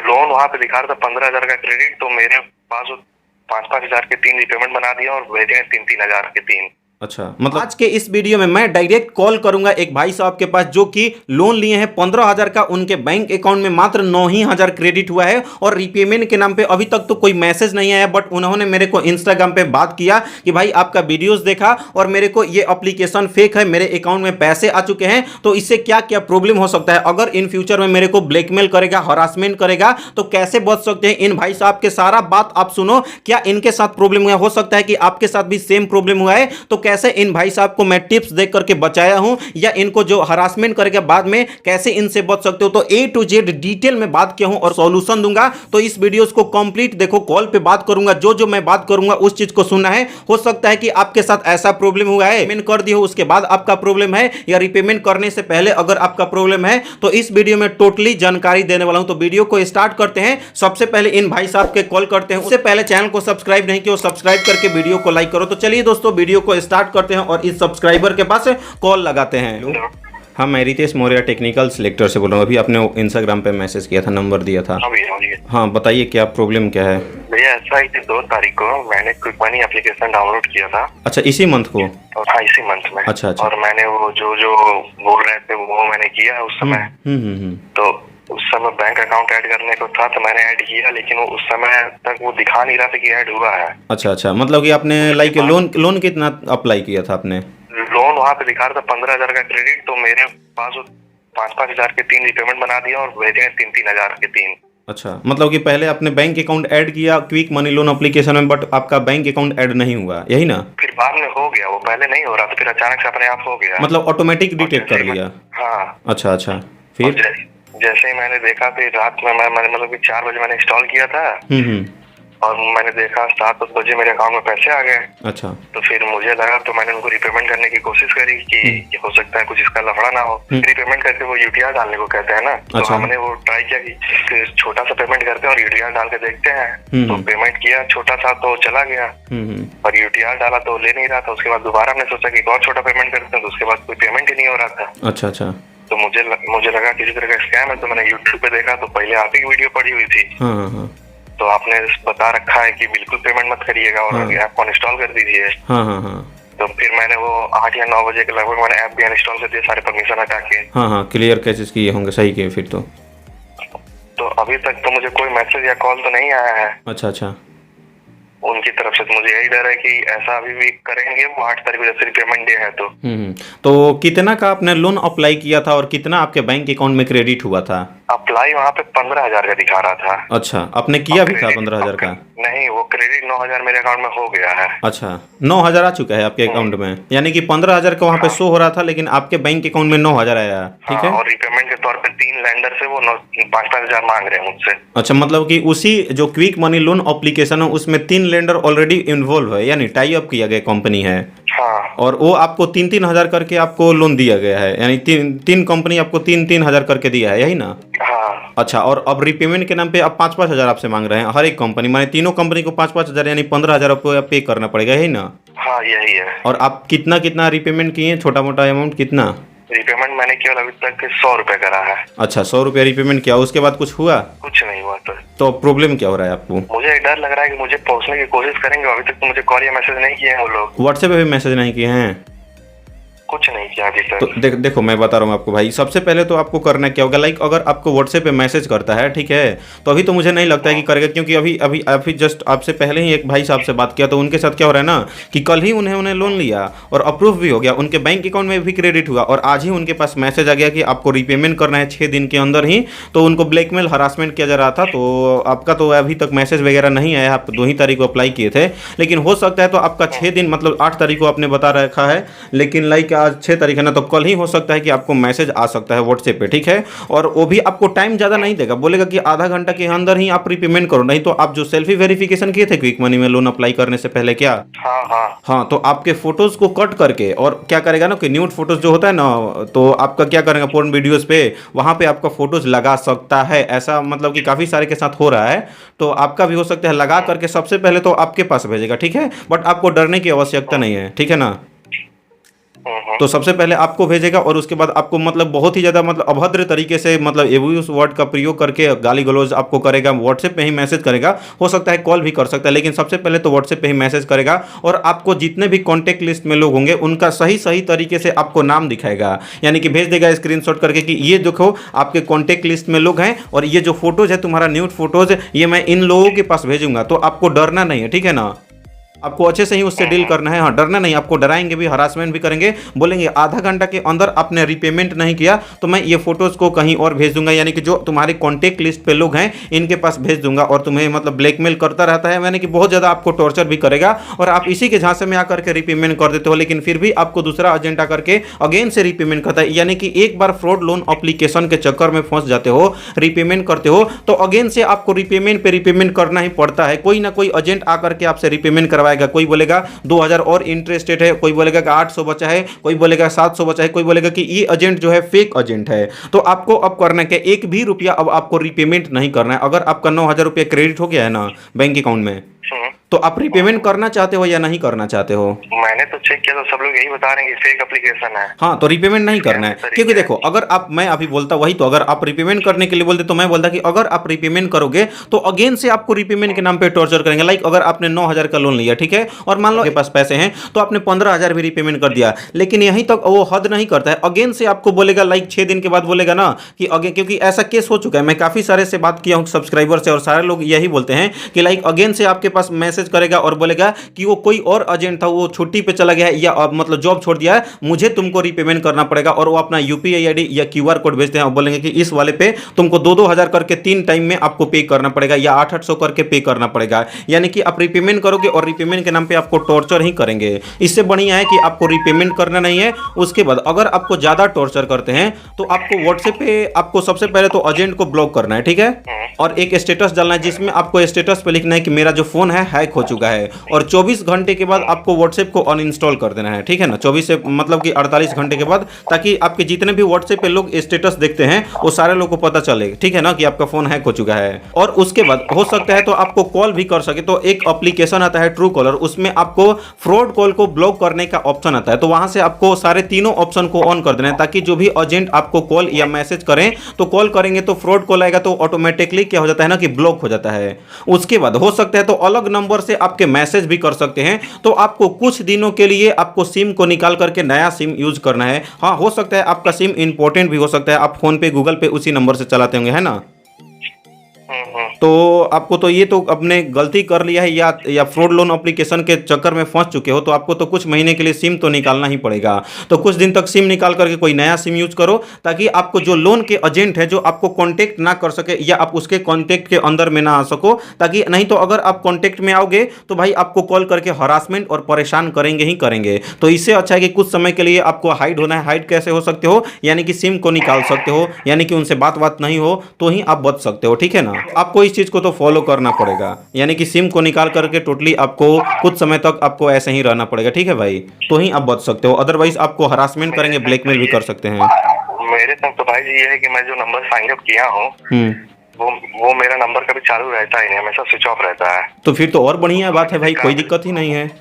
Loan वहाँ पे दिखा रहा था 15,000 का क्रेडिट, तो मेरे पास 5-5 हजार के 3 रिपेमेंट बना दिया और भेजे 3-3 हजार के 3। अच्छा, मतलब आज के इस वीडियो में मैं डायरेक्ट कॉल करूंगा एक भाई साहब के पास जो कि लोन लिए हैं 15,000 का, उनके बैंक अकाउंट में मात्र 9 ही हजार क्रेडिट हुआ है और रीपेमेंट के नाम पे अभी तक तो कोई मैसेज नहीं आया। बट उन्होंने मेरे को इंस्टाग्राम पे बात किया कि भाई आपका वीडियोस देखा और मेरे को ये एप्लीकेशन फेक है, मेरे अकाउंट में पैसे आ चुके हैं, तो इससे क्या क्या प्रॉब्लम हो सकता है, अगर इन फ्यूचर में मेरे को ब्लैकमेल करेगा, हरासमेंट करेगा तो कैसे बच सकते हैं। इन भाई साहब के सारा बात आप सुनो, क्या इनके साथ प्रॉब्लम हुआ, हो सकता है कि आपके साथ भी सेम प्रॉब्लम हुआ है, तो कैसे इन भाई साहब को मैं टिप्स देख करके बचाया हूं, या इनको जो हरासमेंट करेगा बाद में कैसे इनसे बच सकते हो, तो ए टू जेड डिटेल में बात किया हूं और सॉल्यूशन दूंगा। तो इस वीडियोस को कंप्लीट देखो, कॉल पे बात करूंगा, जो जो मैं बात करूंगा उस चीज को सुनना है। हो सकता है कि आपके साथ ऐसा प्रॉब्लम हुआ है, पेमेंट कर दिए हो उसके बाद आपका प्रॉब्लम है, या रिपेमेंट करने से पहले अगर आपका प्रॉब्लम है, तो इस वीडियो में टोटली जानकारी देने वाला हूं। तो वीडियो को स्टार्ट करते हैं। सबसे पहले इन भाई साहब के कॉल करते हैं, उससे पहले चैनल को सब्सक्राइब नहीं किया, सब्सक्राइब करके वीडियो को लाइक करो। तो चलिए दोस्तों वीडियो को स्टार्ट करते हैं और इस सब्सक्राइबर के पास कॉल लगाते हैं। हाँ, मैं रितेश मौर्य टेक्निकल सिलेक्टर से बोल रहा हूँ। अभी आपने इंस्टाग्राम पे मैसेज किया था, नंबर दिया था। हाँ बताइए, क्या प्रॉब्लम क्या है भैया? ऐसा है कि 2 तारीख को मैंने क्विक मनी एप्लीकेशन डाउनलोड किया था। अच्छा, इसी मंथ को? हाँ, इसी मंथ में। अच्छा अच्छा। और मैंने वो जो जो बोल रहे थे वो मैंने किया है उस समय। तो उस समय बैंक अकाउंट ऐड करने को था, तो मैंने ऐड किया, लेकिन वो उस समय तक वो दिखा नहीं रहा था कि ऐड हुआ है। अच्छा अच्छा, मतलब कि आपने लाइक लोन कितना अप्लाई किया था आपने? लोन वहाँ पे दिखा रहा था 15,000 का क्रेडिट, तो मेरे पास 5-5 हजार के 3 रिपेमेंट बना दिया और भेजे 3-3 हजार के 3। अच्छा, मतलब कि पहले आपने बैंक अकाउंट ऐड किया क्विक मनी लोन एप्लीकेशन में, बट आपका बैंक अकाउंट ऐड नहीं हुआ, यही ना? फिर बाद में हो गया, वो पहले नहीं हो रहा था, फिर अचानक से अपने आप हो गया, मतलब ऑटोमेटिक डिटेक्ट कर लिया? हाँ। अच्छा अच्छा, फिर? जैसे ही मैंने देखा, फिर रात में मैंने मतलब कि 4 बजे मैंने इंस्टॉल किया था। और मैंने देखा 7 बजे मेरे अकाउंट में पैसे आ गए। अच्छा। तो फिर मुझे लगा, तो मैंने उनको रिपेमेंट करने की कोशिश करी कि हो सकता है कुछ इसका लफड़ा ना हो। रिपेमेंट करके वो यूटीआर डालने को कहते हैं ना। अच्छा। तो हमने वो ट्राई किया कि छोटा सा पेमेंट करते हैं और यूटीआर डाल के देखते हैं। तो पेमेंट किया छोटा सा, तो चला गया। और यूटीआर डाला तो ले नहीं रहा था। उसके बाद दोबारा हमने सोचा कि और छोटा पेमेंट करते हैं, तो उसके बाद कोई पेमेंट ही नहीं हो रहा था। अच्छा अच्छा। तो मुझे लगा किसी तरह का स्कैम है, तो मैंने यूट्यूब पे देखा, तो पहले आप ही वीडियो पड़ी हुई थी। तो आपने बता रखा है कि बिल्कुल पेमेंट मत करिएगा और ऐप को अनइंस्टॉल कर दीजिए। तो फिर मैंने वो 8 या 9 बजे के लगभग मैंने ऐप भी अनइंस्टॉल कर दिया, सारे परमिशन हटा के। क्लियर कैसेस किए होंगे, सही किए फिर तो अभी तक तो मुझे कोई मैसेज या कॉल तो नहीं आया है। अच्छा अच्छा। उनकी तरफ से तो मुझे यही डर है कि ऐसा अभी भी करेंगे, वो 8 तारीख को जैसे पेमेंट डे है। तो कितना का आपने लोन अप्लाई किया था और कितना आपके बैंक अकाउंट में क्रेडिट हुआ था? अप्लाई वहाँ पे 15,000 का दिखा रहा था। अच्छा, आपने किया भी था 15,000 का? नहीं, वो क्रेडिट 9,000 मेरे अकाउंट में हो गया है। अच्छा, 9,000 आ चुका है आपके अकाउंट में, यानी कि 15,000 का वहाँ पे शो हो रहा था, लेकिन आपके बैंक अकाउंट में 9,000 आया। ठीक है। और रिपेमेंट के तौर पे 3 लैंडर से वो 5-5 हजार मांग रहे हैं मुझसे। अच्छा, मतलब कि उसी जो क्विक मनी लोन एप्लीकेशन है उसमें 3 लेंडर ऑलरेडी इन्वॉल्व है, यानी टाई अप किया गया कंपनी है। हाँ। और वो आपको 3-3 हजार करके आपको लोन दिया गया है, यानी तीन कंपनी आपको 3-3 हजार करके दिया है, यही ना? हाँ। अच्छा, और अब रिपेमेंट के नाम पे अब 5-5 हजार आपसे मांग रहे हैं हर एक कंपनी, माने तीनों कंपनी को 5-5 हजार, यानी 15,000 आपको पे करना पड़ेगा, यही ना? हाँ, यही है। और आप कितना कितना रिपेमेंट किए, छोटा मोटा अमाउंट कितना? रिपेमेंट मैंने केवल अभी तक 100 रुपए करा है। अच्छा, 100 रुपया रिपेमेंट किया, उसके बाद कुछ हुआ? कुछ नहीं हुआ। तो प्रॉब्लम क्या हो रहा है आपको? मुझे डर लग रहा है कि मुझे पहुंचने की कोशिश करेंगे। अभी तक तो मुझे कॉल या मैसेज नहीं किए हैं वो लोग। व्हाट्सएप पे भी मैसेज नहीं किए हैं? कुछ नहीं किया अभी तक। तो देखो मैं बता रहा हूँ आपको भाई, सबसे पहले तो आपको करना क्या होगा, लाइक अगर आपको व्हाट्सएप पे मैसेज करता है, ठीक है, तो अभी तो मुझे नहीं लगता है कि करेगा, क्योंकि अभी जस्ट आपसे पहले ही एक भाई साहब से बात किया, तो उनके साथ क्या हो रहा है ना कि कल ही उन्हें लोन लिया और अप्रूव भी हो गया, उनके बैंक अकाउंट में भी क्रेडिट हुआ, और आज ही उनके पास मैसेज आ गया कि आपको रिपेमेंट करना है 6 दिन के अंदर ही। तो उनको ब्लैकमेल हरासमेंट किया जा रहा था। तो आपका तो अभी तक मैसेज वगैरह नहीं आया, आप 2 ही तारीख को अप्लाई किए थे, लेकिन हो सकता है तो आपका 6 दिन मतलब 8 तारीख को आपने बता रखा है, लेकिन लाइक आज 6 तारीख है ना, तो कल ही हो सकता है कि आपको मैसेज आ सकता है व्हाट्सएप पे। ठीक है। और वो भी आपको टाइम ज़्यादा नहीं देगा, बोलेगा कि आधा घंटा के अंदर ही आप रिपेमेंट करो, नहीं तो आप जो सेल्फी वेरिफिकेशन किए थे क्विक मनी में लोन अप्लाई करने से पहले, क्या? हाँ, तो आपके फोटोज को कट करके, और क्या करेगा ना कि न्यूड फोटोज जो होता है ना, तो आपका क्या करेगा, पोर्न वीडियोस पे वहाँ पे आपका फोटोज लगा सकता है। ऐसा मतलब कि काफ़ी सारे के साथ हो रहा है, तो आपका भी हो सकता है। लगा करके सबसे पहले तो आपके पास भेजेगा, ठीक है, बट आपको डरने की आवश्यकता नहीं है, ठीक है ना? तो सबसे पहले आपको भेजेगा और उसके बाद आपको मतलब बहुत ही ज़्यादा मतलब अभद्र तरीके से मतलब एब्यूज वर्ड का प्रयोग करके गाली गलौज आपको करेगा, व्हाट्सएप पे ही मैसेज करेगा। हो सकता है कॉल भी कर सकता है, लेकिन सबसे पहले तो व्हाट्सएप पे ही मैसेज करेगा और आपको जितने भी कॉन्टैक्ट लिस्ट में लोग होंगे उनका सही सही तरीके से आपको नाम दिखाएगा, यानी कि भेज देगा स्क्रीनशॉट करके कि ये देखो आपके कॉन्टैक्ट लिस्ट में लोग हैं और ये जो फोटोज है तुम्हारा न्यूड फोटोज ये मैं इन लोगों के पास भेजूंगा। तो आपको डरना नहीं है, ठीक है ना, आपको अच्छे से ही उससे डील करना है। हाँ, डरना नहीं, आपको डराएंगे भी, हरासमेंट भी करेंगे, बोलेंगे आधा घंटा के अंदर आपने रिपेमेंट नहीं किया तो मैं ये फोटोज़ को कहीं और भेज दूंगा, यानी कि जो तुम्हारे कॉन्टैक्ट लिस्ट पे लोग हैं इनके पास भेज दूंगा और तुम्हें मतलब ब्लैकमेल करता रहता है, यानी कि बहुत ज़्यादा आपको टॉर्चर भी करेगा और आप इसी के झांसे में आकर के रिपेमेंट कर देते हो, लेकिन फिर भी आपको दूसरा एजेंट आकर के अगेन से रिपेमेंट करता है। यानी कि एक बार फ्रॉड लोन एप्लीकेशन के चक्कर में फंस जाते हो, रिपेमेंट करते हो तो अगेन से आपको रिपेमेंट पे रिपेमेंट करना ही पड़ता है। कोई ना कोई एजेंट आकर के आपसे रिपेमेंट करवाएगा, कोई बोलेगा 2000 और इंटरेस्टेड है, कोई बोलेगा कि 800 बचा है, कोई बोलेगा 700 बचा है, कोई बोलेगा कि ये एजेंट जो है फेक एजेंट है। तो आपको अब करना है कि एक भी रुपया अब आपको रिपेमेंट नहीं करना है। अगर आपका 9000 रुपया क्रेडिट हो गया है ना बैंक अकाउंट में, तो आप रिपेमेंट करना चाहते हो या नहीं करना चाहते हो? मैंने तो चेक किया तो सब लोग यही बता रहे हैं कि फेक एप्लीकेशन है। हाँ, तो रिपेमेंट नहीं करना है, क्योंकि देखो अगर आप, मैं अभी बोलता वही, तो अगर आप रिपेमेंट करने के लिए बोलते तो मैं बोलता कि अगर आप रिपेमेंट करोगे तो अगेन से आपको रिपेमेंट के नाम पे टॉर्चर करेंगे। लाइक अगर आपने 9000 का लोन लिया, ठीक है, और मान लो आपके पास पैसे हैं तो आपने 15000 भी रिपेमेंट कर दिया, लेकिन यहीं तक वो हद नहीं करता है, अगेन से आपको बोलेगा लाइक 6 दिन के बाद बोलेगा ना कि अगेन, क्योंकि ऐसा केस हो चुका है, मैं काफी सारे से बात किया हूँ सब्सक्राइबर से और सारे लोग यही बोलते हैं कि लाइक अगेन से आपके पास मैसेज करेगा और बोलेगा कि वो कोई और एजेंट था, वो छुट्टी पे चला गया है या मतलब जॉब छोड़ दिया है, मुझे तुमको रिपेमेंट करना पड़ेगा, और वो अपना यूपीआई आईडी या क्यूआर कोड भेजते हैं और बोलेंगे कि इस वाले पे तुमको 2-2 हजार करके 3 टाइम में आपको पे करना पड़ेगा या 800 करके पे करना पड़ेगा। यानी कि आप रिपेमेंट करोगे और रिपेमेंट के नाम पे आपको टॉर्चर ही करेंगे। इससे बढ़िया है कि आपको रिपेमेंट करना नहीं है। उसके बाद अगर आपको ज्यादा टॉर्चर करते हैं तो आपको व्हाट्सएप पे आपको सबसे पहले तो एजेंट को ब्लॉक करना है, ठीक है, और एक स्टेटस डालना है जिसमें आपको स्टेटस पे लिखना है कि मेरा जो फोन है हैक हो चुका है, और 24 घंटे के बाद आपको व्हाट्सएप को अनइंस्टॉल कर देना है, ठीक है ना, 24 से मतलब कि 48 घंटे के बाद, ताकि आपके जितने भी व्हाट्सएप पे लोग स्टेटस देखते हैं वो सारे लोगों को पता चले, ठीक है ना, कि आपका फोन हैक हो चुका है। और उसके बाद हो सकता है तो आपको कॉल भी कर सके, तो एक एप्लीकेशन आता है ट्रू कॉलर, उसमें आपको फ्रॉड कॉल को ब्लॉक करने का ऑप्शन आता है, तो वहां से आपको सारे तीनों ऑप्शन को ऑन कर देना है, ताकि जो भी एजेंट आपको कॉल या मैसेज करें तो कॉल करेंगे तो फ्रॉड कॉल आएगा तो ऑटोमेटिकली क्या हो जाता है ना कि ब्लॉक हो जाता है। उसके बाद हो सकता है तो अलग नंबर से आपके मैसेज भी कर सकते हैं, तो आपको कुछ दिनों के लिए आपको सिम को निकाल करके नया सिम यूज करना है। हाँ, हो सकता है आपका सिम इंपॉर्टेंट भी हो सकता है, आप फोन पे गूगल पे उसी नंबर से चलाते होंगे, है ना, तो आपको तो ये तो अपने गलती कर लिया है या फ्रॉड लोन एप्लीकेशन के चक्कर में फंस चुके हो, तो आपको तो कुछ महीने के लिए सिम तो निकालना ही पड़ेगा। तो कुछ दिन तक सिम निकाल करके कोई नया सिम यूज करो, ताकि आपको जो लोन के एजेंट है जो आपको कांटेक्ट ना कर सके या आप उसके कांटेक्ट के अंदर में ना आ सको, ताकि नहीं तो अगर आप कांटेक्ट में आओगे तो भाई आपको कॉल करके हरासमेंट और परेशान करेंगे ही करेंगे। तो इससे अच्छा है कि कुछ समय के लिए आपको हाइड होना है। हाइड कैसे हो सकते हो, यानी कि सिम को निकाल सकते हो, यानी कि उनसे बात नहीं हो तो ही आप बच सकते हो, ठीक है ना। आपको इस चीज को तो फॉलो करना पड़ेगा, यानी कि सिम को निकाल करके टोटली आपको कुछ समय तक आपको ऐसे ही रहना पड़ेगा, ठीक है भाई, तो ही आप बच सकते हो, अदरवाइज आपको हरासमेंट करेंगे, ब्लैकमेल भी कर सकते हैं। मेरे तक तो भाई जी ये है कि मैं जो नंबर साइन अप किया हूँ वो मेरा नंबर कभी चालू रहता ही नहीं, हमेशा स्विच ऑफ रहता है। तो फिर तो और बढ़िया बात है भाई, कोई दिक्कत ही नहीं है।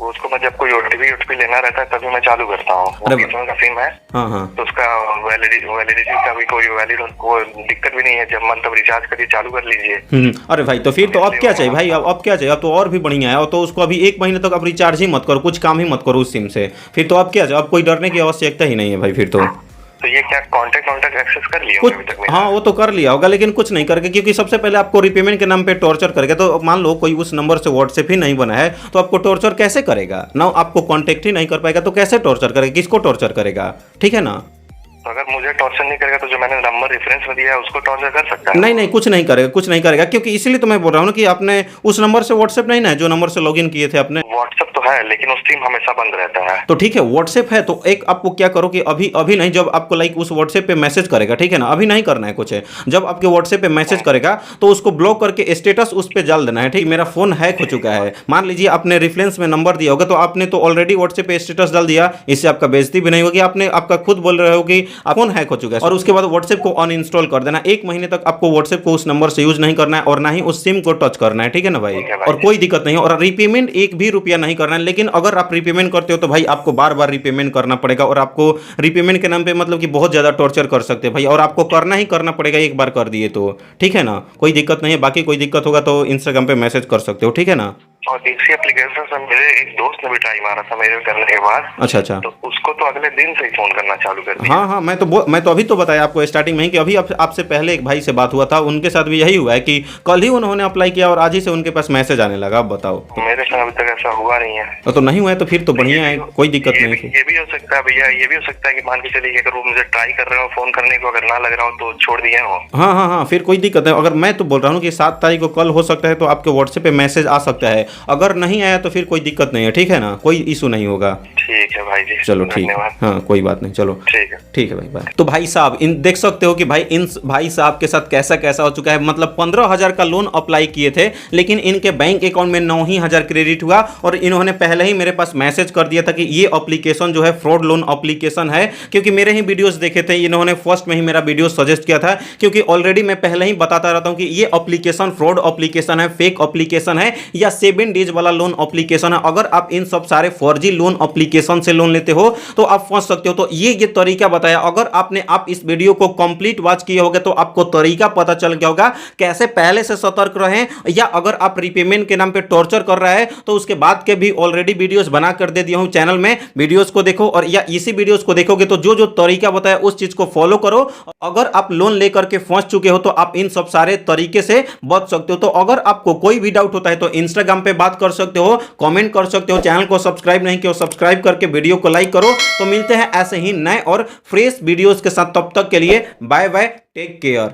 उसको मैं जब कोई ओटीपी लेना रहता है तभी मैं चालू करता हूँ। बीएसएनएल का सिम है, हाँ, तो उसका वैलिडिटी का भी कोई वैलिड दिक्कत भी नहीं है, जब मन तब रिचार्ज करिए, चालू कर लीजिए। अरे भाई, तो फिर तो अब क्या चाहिए भाई, अब क्या चाहिए, अब तो और भी बढ़िया है। और तो उसको अभी 1 महीने तक आप रिचार्ज ही मत करो, कुछ काम ही मत करो उस सिम से, फिर तो अब क्या चाहिए, अब कोई डरने की आवश्यकता ही नहीं है भाई फिर तो। तो ये क्या कॉन्टेक्ट एक्सेस कर लिया कुछ अभी तक? हाँ, वो तो कर लिया होगा, लेकिन कुछ नहीं करके, क्योंकि सबसे पहले आपको रिपेमेंट के नाम पे टॉर्चर करेगा। तो मान लो कोई उस नंबर से व्हाट्सएप ही नहीं बना है तो आपको टॉर्चर कैसे करेगा ना, आपको कांटेक्ट ही नहीं कर पाएगा तो कैसे टॉर्चर करेगा, किसको टॉर्चर करेगा, ठीक है ना। तो अगर मुझे टॉर्चर नहीं करेगा तो जो मैंने नंबर रेफरेंस में दिया है उसको टॉर्चर कर सकता है? नहीं, कुछ नहीं करेगा, कुछ नहीं करेगा, क्योंकि इसलिए तो मैं बोल रहा हूँ ना कि आपने उस नंबर से व्हाट्सएप नहीं ना है, जो नंबर से लॉगिन किए थे आपने। व्हाट्सएप तो है, लेकिन उस सिम हमेशा बंद रहता है। तो ठीक है, व्हाट्सएप है तो एक आपको क्या करो कि अभी नहीं, जब आपको लाइक उस व्हाट्सएप पे मैसेज करेगा, ठीक है ना, अभी नहीं करना है कुछ है, जब आपके व्हाट्सएप पे मैसेज करेगा तो उसको ब्लॉक करके स्टेटस उस पे डाल देना है, ठीक, मेरा फोन हैक हो चुका है। मान लीजिए आपने रेफरेंस में नंबर दिया होगा, तो आपने तो ऑलरेडी व्हाट्सएप पे स्टेटस डाल दिया, इससे आपका बेइज्जती भी नहीं होगी, आपने आपका खुद बोल रहे हो कि फोन हैक हो चुका है। और उसके बाद व्हाट्सएप को अनइंस्टॉल कर देना। 1 महीने तक आपको व्हाट्सएप को उस नंबर से यूज नहीं करना है और ना ही उस सिम को टच करना है, ठीक है ना भाई, और कोई दिक्कत नहीं है। और रिपेमेंट 1 भी रुपया नहीं करना है। करना है, लेकिन अगर आप रीपेमेंट करते हो तो भाई आपको बार बार रीपेमेंट करना पड़ेगा और आपको रीपेमेंट के नाम पे मतलब कि बहुत ज़्यादा टॉर्चर कर सकते हैं भाई, और आपको करना ही करना पड़ेगा एक बार कर दिए तो, ठीक है ना, कोई दिक्कत नहीं है। बाकी कोई दिक्कत होगा तो इंस्टाग्राम पे मैसेज कर सकते हो, ठीक है ना। और इसी एप्लीकेशन से मेरे एक दोस्त ने भी ट्राई मारा था मेरे करने के बाद। अच्छा अच्छा। तो उसको तो अगले दिन से ही फोन करना चालू कर दिया। हाँ हाँ, मैं तो अभी तो बताया आपको स्टार्टिंग में ही कि अभी आपसे पहले एक भाई से बात हुआ था, उनके साथ भी यही हुआ है कि कल ही उन्होंने अप्लाई किया और आज ही से उनके पास मैसेज आने लगा। अब बताओ। मेरे साथ अभी तक ऐसा हुआ नहीं है। तो नहीं हुआ है तो फिर तो बढ़िया है, कोई दिक्कत नहीं है। ये भी हो सकता है भैया, ये भी हो सकता है कि मान के चलिए अगर वो मुझे ट्राई कर रहे हो फोन करने को, अगर ना लग रहा हो तो छोड़ दिए हो। हाँ हाँ हाँ, फिर कोई दिक्कत है। अगर मैं तो बोल रहा हूँ कि 7 तारीख को कल हो सकता है तो आपके व्हाट्सएप पे मैसेज आ सकता है, अगर नहीं आया तो फिर कोई दिक्कत नहीं है, ठीक है ना, कोई इशू नहीं होगा। ठीक है भाई जी, चलो ठीक, हाँ कोई बात नहीं, चलो ठीक है भाई बाय। तो भाई साहब इन देख सकते हो कि भाई इन भाई साहब के साथ कैसा कैसा हो चुका है। मतलब 15,000 का लोन अप्लाई किए थे, लेकिन इनके बैंक अकाउंट में 9,000 क्रेडिट हुआ और इन्होंने पहले ही मेरे पास मैसेज कर दिया था कि ये एप्लीकेशन जो है फ्रॉड लोन एप्लीकेशन है, क्योंकि मेरे ही वीडियोस देखे थे, इन्होंने फर्स्ट में ही मेरा वीडियो सजेस्ट किया था, क्योंकि ऑलरेडी मैं पहले ही बताता रहता हूं कि ये एप्लीकेशन फ्रॉड एप्लीकेशन है, फेक एप्लीकेशन है या 7 डेज वाला लोन एप्लीकेशन है। अगर आप इन सब सारे फर्जी लोन एप्लीकेशन से लोन लेते हो तो आप फंस सकते हो। तो ये तरीका बताया, अगर आप इस वीडियो को कंप्लीट वॉच किए होगे तो आपको तरीका पता चल गया होगा कैसे पहले से सतर्क रहें, या अगर आप रीपेमेंट के नाम पे टॉर्चर कर रहा है तो उसके बाद के भी ऑलरेडी वीडियोस बना कर दे दिया हूं चैनल में, वीडियोस को देखो, और या इसी वीडियोस को देखोगे तो जो जो तरीका बताया उस चीज को फॉलो करो। अगर आप लोन लेकर के फंस चुके हो तो आप इन सब सारे तरीके से बच सकते हो। तो अगर आपको कोई भी डाउट होता है तो इंस्टाग्राम पे बात कर सकते हो, कमेंट कर सकते हो, चैनल को सब्सक्राइब नहीं किया सब्सक्राइब करके वीडियो को लाइक करो। तो मिलते हैं ऐसे ही नए और फ्रेश वीडियोस के साथ, तब तक के लिए बाय बाय, टेक केयर।